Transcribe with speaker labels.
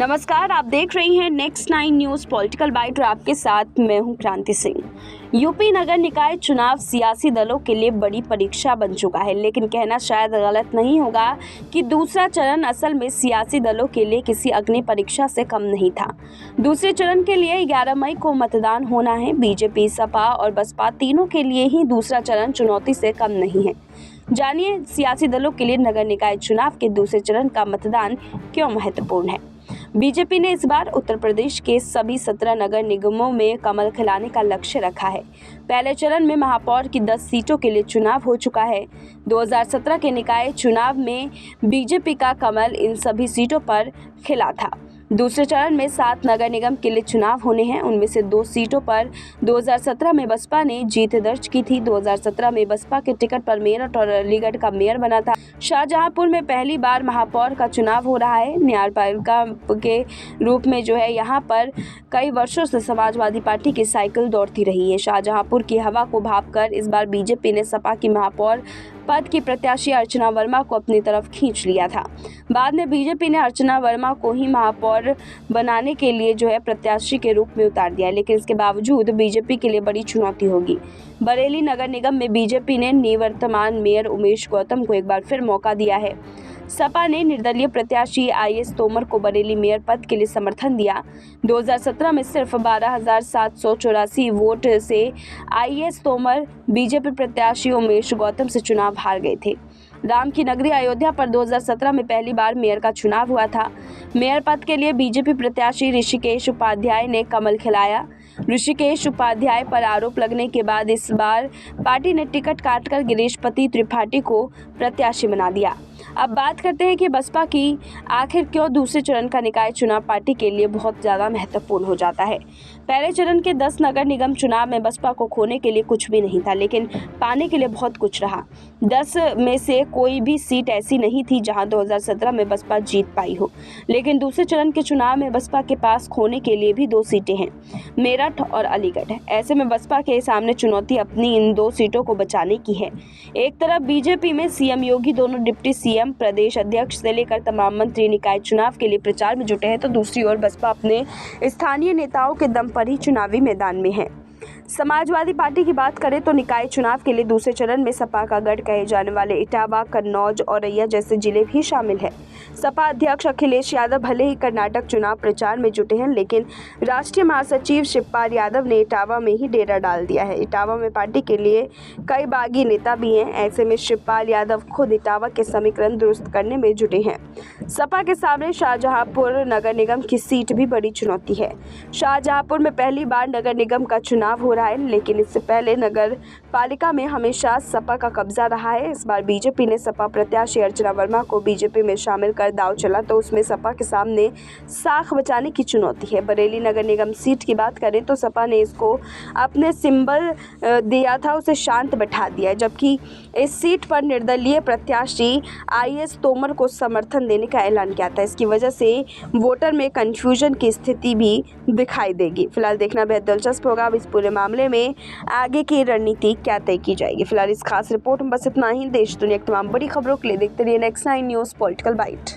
Speaker 1: नमस्कार, आप देख रही हैं नेक्स्ट 9 न्यूज़ पॉलिटिकल बाइट और आपके साथ मैं हूं क्रांति सिंह। यूपी नगर निकाय चुनाव सियासी दलों के लिए बड़ी परीक्षा बन चुका है, लेकिन कहना शायद गलत नहीं होगा कि दूसरा चरण असल में सियासी दलों के लिए किसी अग्नि परीक्षा से कम नहीं था। दूसरे चरण के लिए 11 मई को मतदान होना है। बीजेपी, सपा और बसपा तीनों के लिए ही दूसरा चरण चुनौती से कम नहीं है। जानिए सियासी दलों के लिए नगर निकाय चुनाव के दूसरे चरण का मतदान क्यों महत्वपूर्ण है। बीजेपी ने इस बार उत्तर प्रदेश के सभी 17 नगर निगमों में कमल खिलाने का लक्ष्य रखा है। पहले चरण में महापौर की 10 सीटों के लिए चुनाव हो चुका है। 2017 के निकाय चुनाव में बीजेपी का कमल इन सभी सीटों पर खिला था। दूसरे चरण में 7 नगर निगम के लिए चुनाव होने हैं। उनमें से 2 सीटों पर 2017 में बसपा ने जीत दर्ज की थी। 2017 में बसपा के टिकट पर मेरठ और अलीगढ़ का मेयर बना था। शाहजहांपुर में पहली बार महापौर का चुनाव हो रहा है। न्यायपालिका के रूप में यहाँ पर कई वर्षों से समाजवादी पार्टी की साइकिल दौड़ती रही है। शाहजहांपुर की हवा को भांपकर इस बार बीजेपी ने सपा की महापौर पद की प्रत्याशी अर्चना वर्मा को अपनी तरफ खींच लिया था। बाद में बीजेपी ने अर्चना वर्मा को ही महापौर बनाने के लिए प्रत्याशी के रूप में उतार दिया, लेकिन इसके बावजूद बीजेपी के लिए बड़ी चुनौती होगी। बरेली नगर निगम में बीजेपी ने निवर्तमान मेयर उमेश गौतम को एक बार फिर मौका दिया है। सपा ने निर्दलीय प्रत्याशी IAS तोमर को बरेली मेयर पद के लिए समर्थन दिया। 2017 में सिर्फ 12,784 वोट से IAS तोमर बीजेपी प्रत्याशी उमेश गौतम से चुनाव हार गए थे। राम की नगरी अयोध्या पर 2017 में पहली बार मेयर का चुनाव हुआ था। मेयर पद के लिए बीजेपी प्रत्याशी ऋषिकेश उपाध्याय ने कमल खिलाया। ऋषिकेश उपाध्याय पर आरोप लगने के बाद इस बार पार्टी ने टिकट काटकर गिरीशपति त्रिपाठी को प्रत्याशी बना दिया। अब बात करते हैं कि बसपा की आखिर क्यों दूसरे चरण का निकाय चुनाव पार्टी के लिए बहुत ज़्यादा महत्वपूर्ण हो जाता है। पहले चरण के 10 नगर निगम चुनाव में बसपा को खोने के लिए कुछ भी नहीं था, लेकिन पाने के लिए बहुत कुछ रहा। 10 में से कोई भी सीट ऐसी नहीं थी जहां 2017 में बसपा जीत पाई हो, लेकिन दूसरे चरण के चुनाव में बसपा के पास खोने के लिए भी 2 सीटें हैं, मेरठ और अलीगढ़। ऐसे में बसपा के सामने चुनौती अपनी इन 2 सीटों को बचाने की है। एक तरफ बीजेपी में सीएम योगी दोनों डिप्टी सीएम, प्रदेश अध्यक्ष से लेकर तमाम मंत्री निकाय चुनाव के लिए प्रचार में जुटे हैं, तो दूसरी ओर बसपा अपने स्थानीय नेताओं के दम पर ही चुनावी मैदान में है। समाजवादी पार्टी की बात करें तो निकाय चुनाव के लिए दूसरे चरण में सपा का गढ़ कहे जाने वाले इटावा, कन्नौज और औरैया जैसे जिले भी शामिल हैं। सपा अध्यक्ष अखिलेश यादव भले ही कर्नाटक चुनाव प्रचार में जुटे हैं, लेकिन राष्ट्रीय महासचिव शिवपाल यादव ने इटावा में ही डेरा डाल दिया है। इटावा में पार्टी के लिए कई बागी नेता भी हैं। ऐसे में शिवपाल यादव खुद इटावा के समीकरण दुरुस्त करने में जुटे हैं। सपा के सामने शाहजहांपुर नगर निगम की सीट भी बड़ी चुनौती है। शाहजहांपुर में पहली बार नगर निगम का चुनाव हो रहा है, लेकिन इससे पहले नगर पालिका में हमेशा सपा का कब्जा रहा है। इस बार बीजेपी ने सपा प्रत्याशी अर्चना वर्मा को बीजेपी में शामिल कर दांव चला, तो उसमें सपा के सामने साख बचाने की चुनौती है। बरेली नगर निगम सीट की बात करें तो सपा ने इसको अपने सिंबल दिया था, उसे शांत बैठा दिया, जबकि इस सीट पर निर्दलीय प्रत्याशी IAS तोमर को समर्थन देने का ऐलान किया था। इसकी वजह से वोटर में कंफ्यूजन की स्थिति भी दिखाई देगी। फिलहाल देखना बेहद दिलचस्प होगा अब इस पूरे मामले में आगे की रणनीति क्या तय की जाएगी। फिलहाल इस खास रिपोर्ट में बस इतना ही। देश दुनिया की तमाम बड़ी खबरों के लिए देखते रहिए नेक्स्ट 9 न्यूज़ पॉलिटिकल बाइट।